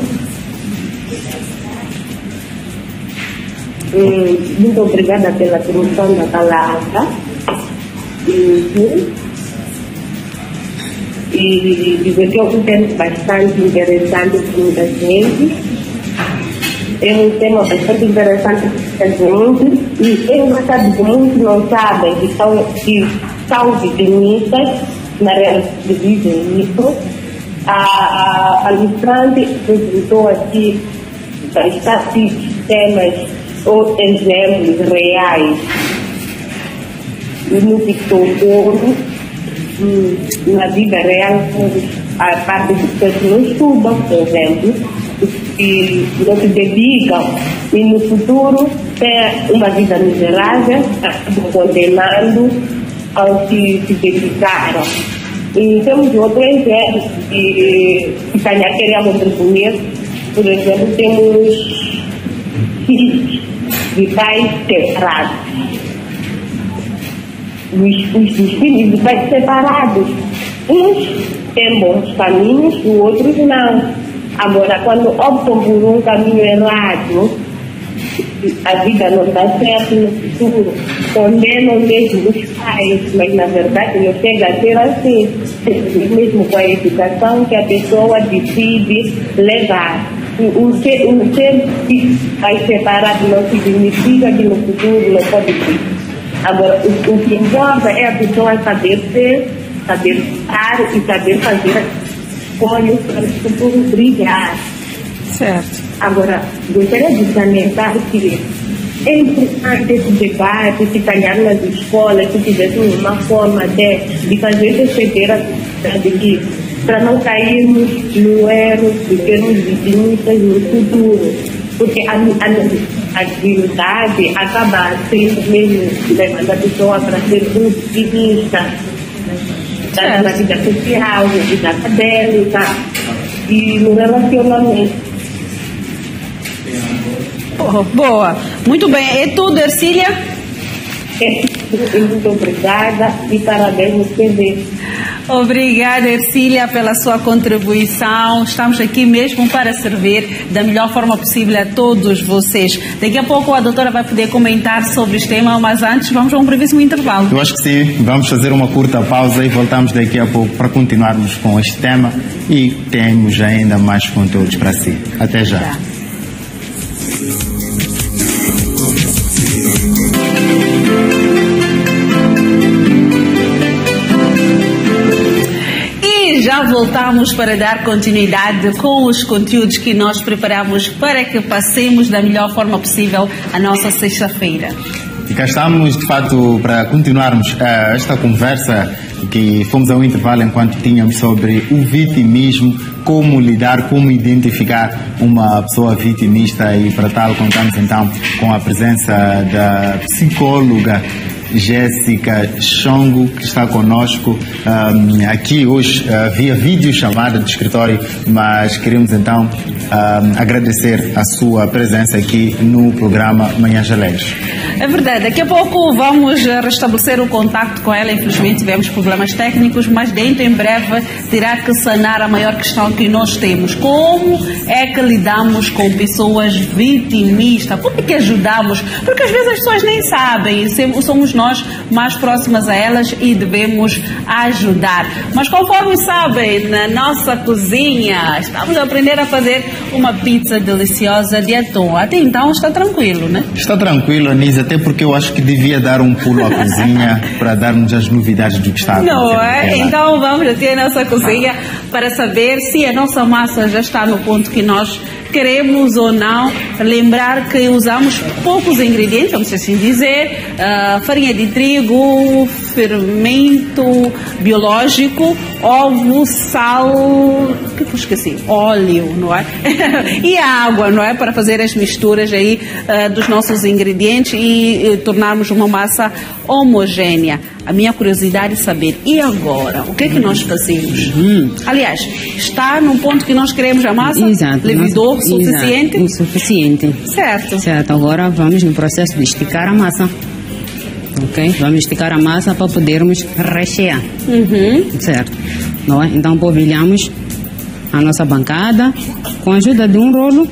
Muito obrigada pela produção da palavra. E dizer que é um tema bastante interessante para muita gente. É um tema bastante interessante para muita gente. E é engraçado que muitos não sabem que são vitimistas, na realidade dizem isso. A listrante apresentou aqui bastante temas ou exemplos reais no TikTok. Na vida real, a parte de pessoas que não estudam, por exemplo, e não se dedicam, e no futuro têm uma vida miserável, condenando ao que se dedicaram. E temos outro exemplo que também queria contribuir. Por exemplo, temos filhos de pais separados. Os filhos de pais separados, uns têm bons caminhos, os outros não. Agora, quando optam por um caminho errado, a vida não dá certo no futuro, condenam mesmo os pais, mas na verdade não chega a ser assim. Mesmo com a educação que a pessoa decide levar. O ser pais separados não significa que no futuro não pode ser. Agora, o que importa é a pessoa saber ser, saber estar e saber fazer escolhas para o futuro brilhar. Certo. Agora, gostaria de salientar que é importante esse debate, se calhar nas escolas, se tivesse uma forma até de fazer perceber a sociedade que, para não cairmos no erro de termos vitimistas no futuro. Porque atividade acaba sendo mesmo levando a pessoa para ser um vitimista na vida social, na vida acadêmica e no relacionamento. Boa, muito bem. É tudo, Ercília? Muito obrigada e parabéns no TV. Obrigada, Ercília, pela sua contribuição. Estamos aqui mesmo para servir da melhor forma possível a todos vocês. Daqui a pouco a doutora vai poder comentar sobre este tema, mas antes vamos a um brevíssimo intervalo. Eu acho que sim. Vamos fazer uma curta pausa e voltamos daqui a pouco para continuarmos com este tema e temos ainda mais conteúdos para si. Até já. Tá. Já voltamos para dar continuidade com os conteúdos que nós preparamos para que passemos da melhor forma possível a nossa sexta-feira. E cá estamos, de fato, para continuarmos esta conversa que fomos a um intervalo enquanto tínhamos sobre o vitimismo, como lidar, como identificar uma pessoa vitimista, e para tal contamos então com a presença da psicóloga Jéssica Chongo, que está conosco aqui hoje via videochamada do escritório, mas queremos então agradecer a sua presença aqui no programa Manhãs Alegres. É verdade, daqui a pouco vamos restabelecer o contacto com ela. Infelizmente tivemos problemas técnicos, mas dentro em breve terá que sanar a maior questão que nós temos: como é que lidamos com pessoas vitimistas? Como é que ajudamos? Porque às vezes as pessoas nem sabem e somos nós mais próximas a elas e devemos ajudar. Mas conforme sabem, na nossa cozinha estamos a aprender a fazer uma pizza deliciosa de atum. Até então está tranquilo, né? Está tranquilo, Anísia, até porque eu acho que devia dar um pulo à cozinha para darmos as novidades do que está. Não é? Então vamos até a nossa cozinha para saber se a nossa massa já está no ponto que nós queremos ou não. Lembrar que usamos poucos ingredientes, vamos assim dizer: farinha de trigo, fermento biológico, ovo, sal, que eu esqueci, óleo, não é? E água, não é? Para fazer as misturas aí dos nossos ingredientes e tornarmos uma massa homogénea. A minha curiosidade é saber, e agora? O que é que nós fazemos? Aliás, está num ponto que nós queremos a massa? Exato. Levedor suficiente? Exato, o suficiente. Certo. Certo, agora vamos no processo de esticar a massa. Ok? Vamos esticar a massa para podermos rechear. Certo. Não é? Então polvilhamos a nossa bancada com a ajuda de um rolo.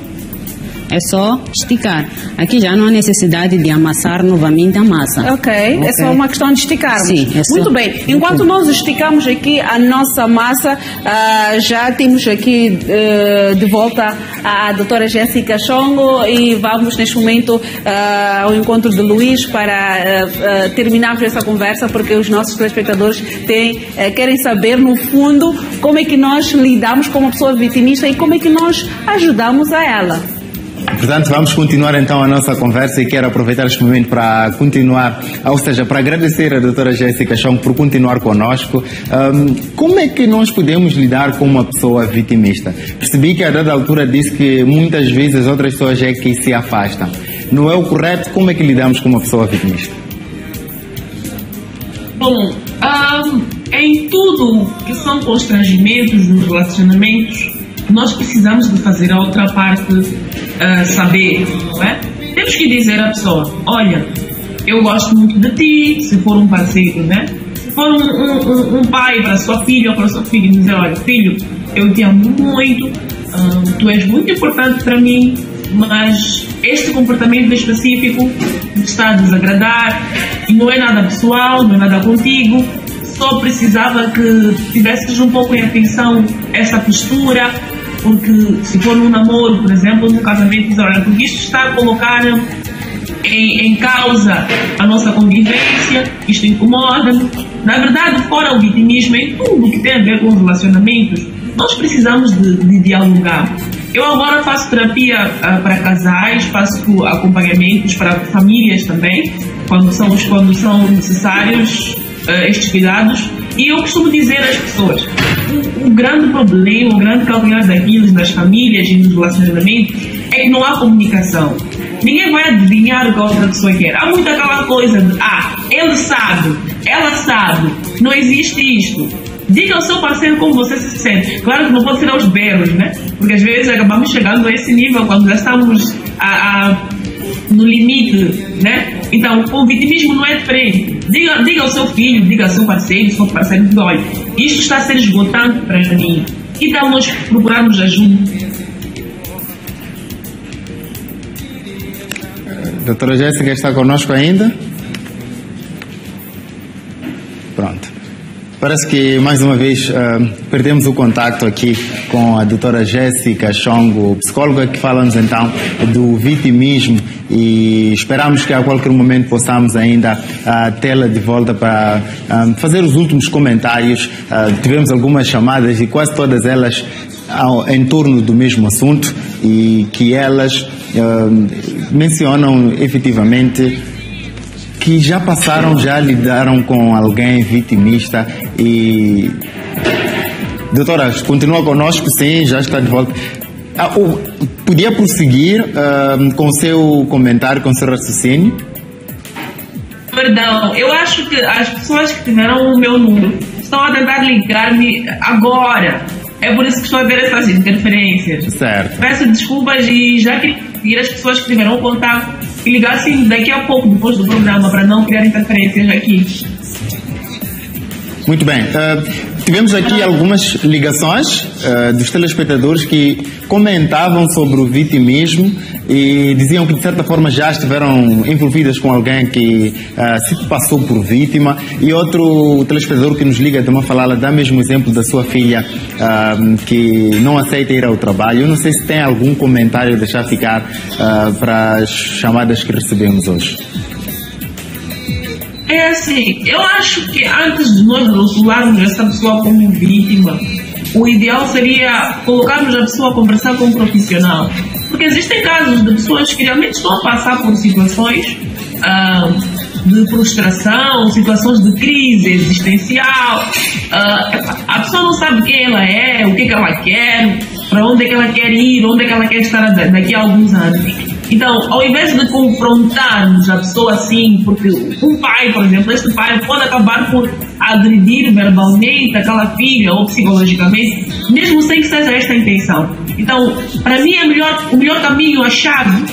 É só esticar. Aqui já não há necessidade de amassar novamente a massa. Ok. É só uma questão de esticarmos. Sim, é só. Muito bem. Enquanto nós esticamos aqui a nossa massa, já temos aqui de volta a doutora Jéssica Chongo e vamos neste momento ao encontro de Luís para terminarmos essa conversa, porque os nossos telespectadores querem saber, no fundo, como é que nós lidamos com uma pessoa vitimista e como é que nós ajudamos a ela. Portanto, vamos continuar então a nossa conversa e quero aproveitar este momento para continuar, ou seja, para agradecer a doutora Jéssica Chongo por continuar conosco. Como é que nós podemos lidar com uma pessoa vitimista? Percebi que a dada altura disse que muitas vezes as outras pessoas é que se afastam. Não é o correto? Como é que lidamos com uma pessoa vitimista? Bom, em tudo que são constrangimentos nos relacionamentos, nós precisamos de fazer a outra parte saber, não é? Temos que dizer à pessoa: olha, eu gosto muito de ti, se for um parceiro, né? Se for um pai para a sua filha ou para o seu filho, dizer: olha, filho, eu te amo muito, tu és muito importante para mim, mas este comportamento específico me está a desagradar e não é nada pessoal, não é nada contigo, só precisava que tivesses um pouco em atenção essa postura. Porque se for num namoro, por exemplo, num casamento, diz: olha, porque isto está a colocar em causa a nossa convivência, isto incomoda-me. Na verdade, fora o vitimismo, em tudo que tem a ver com os relacionamentos, nós precisamos de dialogar. Eu agora faço terapia para casais, faço acompanhamentos para famílias também, quando são necessários estes cuidados. E eu costumo dizer às pessoas: o grande problema, o grande calcanhar daquilo nas famílias e nos relacionamentos é que não há comunicação. ninguém vai adivinhar o que a outra pessoa quer. Há muito aquela coisa de, ele sabe, ela sabe, não existe isto. Diga ao seu parceiro como você se sente. Claro que não pode ser aos berros, né? Porque às vezes acabamos chegando a esse nível quando já estamos no limite, né? Então, o vitimismo não é diferente. Diga ao seu filho, diga ao seu parceiro, diga, olha, isto está a ser esgotante para mim. Que tal nós procurarmos ajuda? Doutora Jéssica está conosco ainda? Pronto. Parece que, mais uma vez, perdemos o contacto aqui com a doutora Jéssica Chongo, psicóloga, que fala-nos então do vitimismo, e esperamos que a qualquer momento possamos ainda tê-la de volta para fazer os últimos comentários. Tivemos algumas chamadas e quase todas elas em torno do mesmo assunto, e que elas mencionam efetivamente que já passaram, já lidaram com alguém vitimista. E doutora, continua conosco, sim, já está de volta. Podia prosseguir com o seu comentário, com o seu raciocínio? Perdão, eu acho que as pessoas que tiveram o meu número estão a tentar ligar-me agora. É por isso que estou a ver essas interferências. Certo. Peço desculpas e já queria pedir às pessoas que tiveram o contato e ligassem daqui a pouco, depois do programa, para não criar interferências aqui. Muito bem. Tivemos aqui algumas ligações dos telespectadores que comentavam sobre o vitimismo e diziam que, de certa forma, já estiveram envolvidas com alguém que se passou por vítima. E outro telespectador que nos liga também fala, dá mesmo exemplo da sua filha que não aceita ir ao trabalho. Eu não sei se tem algum comentário a deixar ficar para as chamadas que recebemos hoje. É assim, eu acho que antes de nós rotularmos essa pessoa como vítima, o ideal seria colocarmos a pessoa a conversar com um profissional. Porque existem casos de pessoas que realmente estão a passar por situações de frustração, situações de crise existencial. A pessoa não sabe quem ela é, o que ela quer, para onde é que ela quer ir, onde é que ela quer estar daqui a alguns anos. Então, ao invés de confrontarmos a pessoa assim, porque um pai, por exemplo, este pai pode acabar por agredir verbalmente aquela filha ou psicologicamente, mesmo sem que seja esta a intenção. Então, para mim, o melhor caminho, a chave,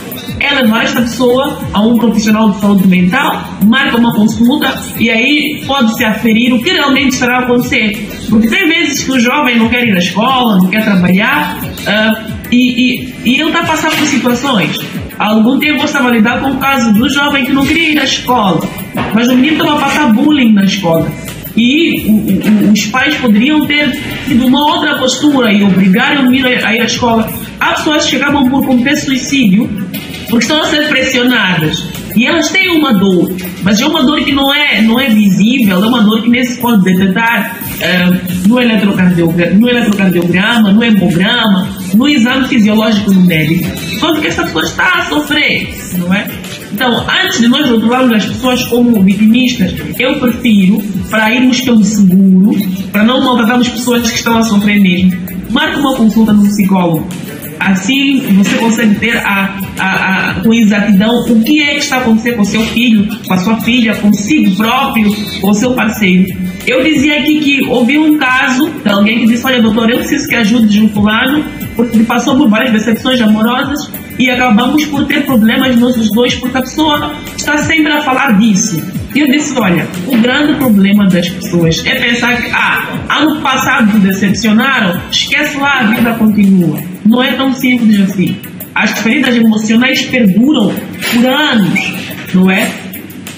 é levar esta pessoa a um profissional de saúde mental, marca uma consulta e aí pode-se aferir o que realmente estará a acontecer. Porque tem vezes que o jovem não quer ir à escola, não quer trabalhar, e ele está a passar por situações. Há algum tempo eu estava a lidar com o caso do jovem que não queria ir à escola, mas o menino estava a passar bullying na escola. E os pais poderiam ter tido uma outra postura e obrigar o menino a ir à escola. Há pessoas que acabam por cometer suicídio porque estão a ser pressionadas. E elas têm uma dor, mas é uma dor que não é visível, é uma dor que nem se pode detectar no eletrocardiograma, no hemograma, no exame fisiológico do médico. Só que essa pessoa está a sofrer, não é? Então, antes de nós rotularmos as pessoas como vitimistas, eu prefiro, para irmos pelo seguro, para não maltratarmos pessoas que estão a sofrer mesmo, marque uma consulta no psicólogo. Assim você consegue ter com exatidão o que é que está a acontecer com o seu filho, com a sua filha, consigo próprio, com o seu parceiro. Eu dizia aqui que ouvi um caso de alguém que disse: olha, doutor, eu preciso que ajude de um fulano, porque passou por várias decepções amorosas e acabamos por ter problemas nós os dois, porque a pessoa está sempre a falar disso. E eu disse: olha, o grande problema das pessoas é pensar que ano passado te decepcionaram, esquece lá, a vida continua. Não é tão simples assim. As feridas emocionais perduram por anos, não é?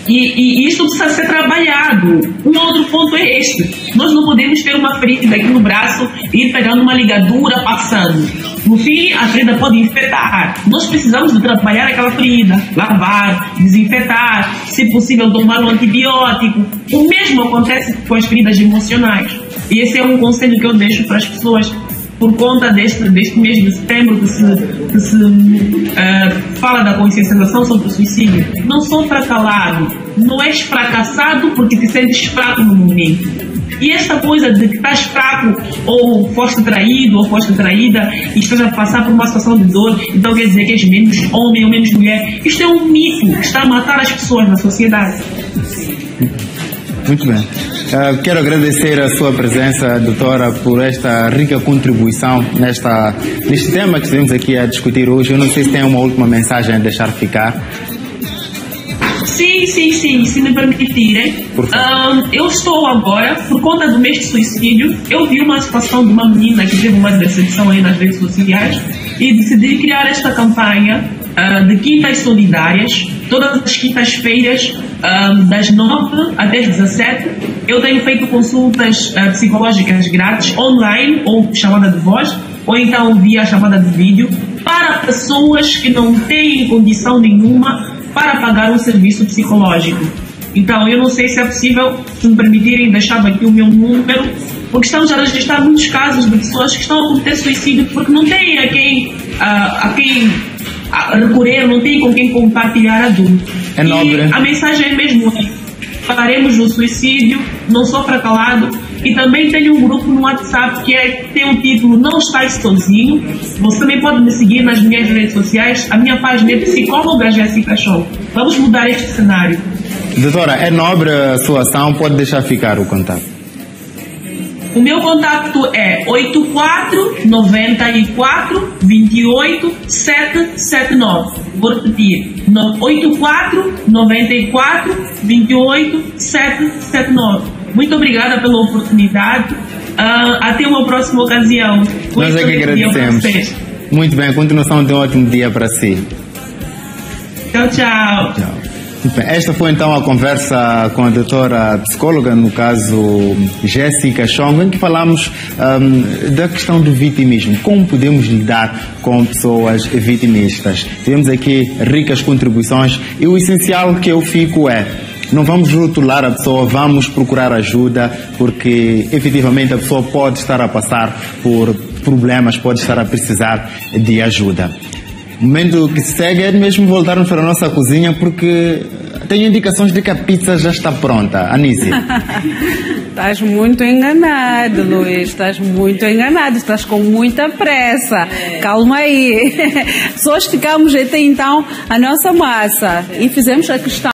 E isto precisa ser trabalhado. Um outro ponto é este: nós não podemos ter uma ferida aqui no braço e ir pegando uma ligadura passando. No fim, a ferida pode infectar. Nós precisamos de trabalhar aquela ferida, lavar, desinfetar, se possível tomar um antibiótico. O mesmo acontece com as feridas emocionais. E esse é um conselho que eu deixo para as pessoas por conta deste mês de setembro que se fala da consciencialização sobre o suicídio. Não sofra calado. Não és fracassado porque te sentes fraco no momento. E esta coisa de que estás fraco, ou foste traído, ou foste traída, e estás a passar por uma situação de dor, então quer dizer que és menos homem ou menos mulher. Isto é um mito que está a matar as pessoas na sociedade. Muito bem. Quero agradecer a sua presença, doutora, por esta rica contribuição neste tema que estivemos aqui a discutir hoje. Eu não sei se tem uma última mensagem a deixar ficar. Sim, se me permitirem. Eu estou agora, por conta do mês de suicídio, eu vi uma situação de uma menina que teve uma decepção aí nas redes sociais e decidi criar esta campanha de quintas solidárias, todas as quintas-feiras, das 9 até as 17. Eu tenho feito consultas psicológicas grátis, online, ou chamada de voz, ou então via chamada de vídeo, para pessoas que não têm condição nenhuma para pagar um serviço psicológico. Então, eu não sei se é possível, se me permitirem, deixar aqui o meu número, porque estamos a registrar muitos casos de pessoas que estão a cometer suicídio porque não têm a quem recorrer, não têm com quem compartilhar a dor. É nobre. E a mensagem é mesmo: pararemos o suicídio, não sofra calado. E também tenho um grupo no WhatsApp que tem o título Não Estás Sozinho. Você também pode me seguir nas minhas redes sociais. A minha página é Psicóloga Jéssica Show. Vamos mudar este cenário. Doutora, é nobre a sua ação, pode deixar ficar o contato. O meu contato é 84 94 28 779. Vou repetir: 84 94 28 779. Muito obrigada pela oportunidade. Até uma próxima ocasião. Nós é que agradecemos. Muito bem, a continuação de um ótimo dia para si. Tchau. Tchau. Bem, esta foi então a conversa com a doutora psicóloga, no caso Jéssica Chong, em que falamos da questão do vitimismo, como podemos lidar com pessoas vitimistas. Tivemos aqui ricas contribuições e o essencial que eu fico é: não vamos rotular a pessoa, vamos procurar ajuda, porque efetivamente a pessoa pode estar a passar por problemas, pode estar a precisar de ajuda. O momento que se segue é mesmo voltarmos para a nossa cozinha, porque tenho indicações de que a pizza já está pronta. Anísia. Estás muito enganado, Luís. Estás muito enganado. Estás com muita pressa. Calma aí. Só esticamos até então a nossa massa e fizemos a questão